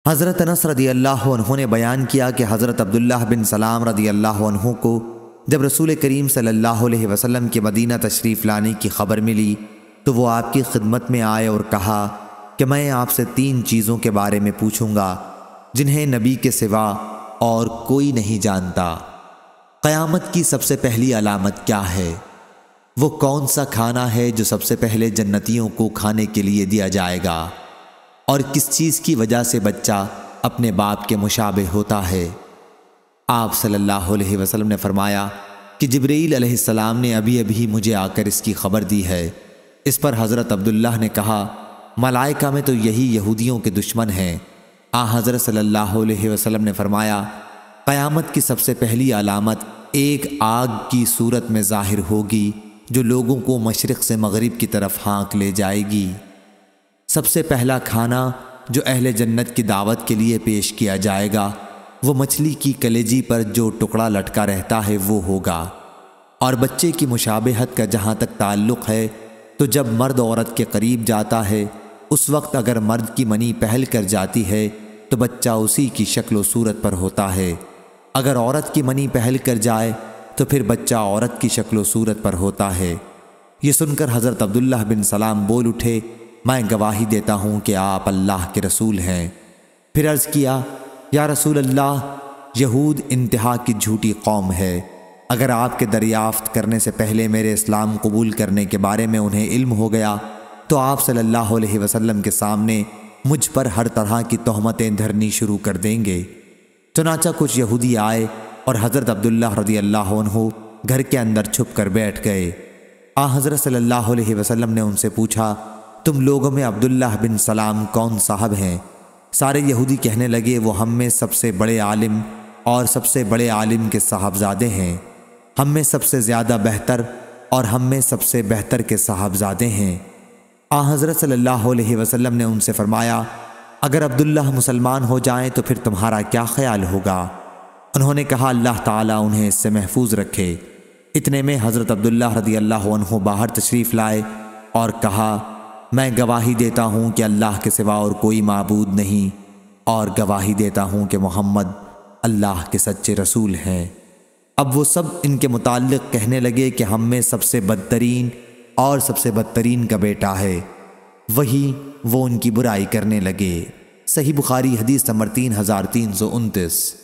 حضرت انس رضی اللہ عنہ نے بیان کیا کہ حضرت عبداللہ بن سلام رضی اللہ عنہ کو جب رسول کریم صلی اللہ علیہ وسلم کے مدینہ تشریف لانے کی خبر ملی تو وہ آپ کی خدمت میں آئے اور کہا کہ میں آپ سے 3 چیزوں کے بارے میں پوچھوں گا جنہیں نبی کے سوا اور کوئی نہیں جانتا۔ قیامت کی سب سے پہلی علامت کیا ہے؟ وہ کون سا کھانا ہے جو سب سے پہلے جنتیوں کو کھانے کے لیے دیا جائے گا؟ اور کس چیز کی وجہ سے بچہ اپنے باپ کے مشابہ ہوتا ہے؟ آپ صلی اللہ علیہ وسلم نے فرمایا کہ جبرائیل علیہ السلام نے ابھی مجھے آ کر اس کی خبر دی ہے۔ اس پر حضرت عبداللہ نے کہا ملائکہ میں تو یہی یہودیوں کے دشمن ہیں۔ حضرت صلی اللہ علیہ وسلم نے فرمایا قیامت کی سب سے پہلی علامت ایک آگ کی صورت میں ظاہر ہوگی جو لوگوں کو مشرق سے مغرب کی طرف ہانک لے جائے گی۔ سب سے پہلا کھانا جو اہل جنت کی دعوت کے لیے پیش کیا جائے گا وہ مچھلی کی کلیجی پر جو ٹکڑا لٹکا رہتا ہے وہ ہوگا۔ اور بچے کی مشابہت کا جہاں تک تعلق ہے تو جب مرد عورت کے قریب جاتا ہے اس وقت اگر مرد کی منی پہل کر جاتی ہے تو بچہ اسی کی شکل و صورت پر ہوتا ہے، اگر عورت کی منی پہل کر جائے تو پھر بچہ عورت کی شکل و صورت پر ہوتا ہے۔ یہ سن کر حضرت عبداللہ بن سلام بول اٹھے میں گواہی دیتا ہوں کہ آپ اللہ کے رسول ہیں۔ پھر عرض کیا یا رسول اللہ یہود انتہا کی جھوٹی قوم ہے، اگر آپ کے دریافت کرنے سے پہلے میرے اسلام قبول کرنے کے بارے میں انہیں علم ہو گیا تو آپ صلی اللہ علیہ وسلم کے سامنے مجھ پر ہر طرح کی تہمتیں دھرنی شروع کر دیں گے۔ چنانچہ کچھ یہودی آئے اور حضرت عبداللہ رضی اللہ عنہ گھر کے اندر چھپ کر بیٹھ گئے۔ حضرت صلی اللہ علیہ وسلم نے ان سے پوچھا تم لوگوں میں عبداللہ بن سلام کون صاحب ہیں؟ سارے یہودی کہنے لگے وہ ہم میں سب سے بڑے عالم اور سب سے بڑے عالم کے صاحبزادے ہیں، ہم میں سب سے زیادہ بہتر اور ہم میں سب سے بہتر کے صاحبزادے ہیں۔ حضرت صلی اللہ علیہ وسلم نے ان سے فرمایا اگر عبداللہ مسلمان ہو جائیں تو پھر تمہارا کیا خیال ہوگا؟ انہوں نے کہا اللہ تعالیٰ انہیں اس سے محفوظ رکھے۔ اتنے میں حضرت عبداللہ رضی اللہ عنہ باہر تشریف لائے اور کہا میں گواہی دیتا ہوں کہ اللہ کے سوا اور کوئی معبود نہیں، اور گواہی دیتا ہوں کہ محمد اللہ کے سچے رسول ہیں۔ اب وہ سب ان کے متعلق کہنے لگے کہ ہم میں سب سے بدترین اور سب سے بدترین کا بیٹا ہے، وہی وہ ان کی برائی کرنے لگے۔ صحیح بخاری حدیث نمبر 3329۔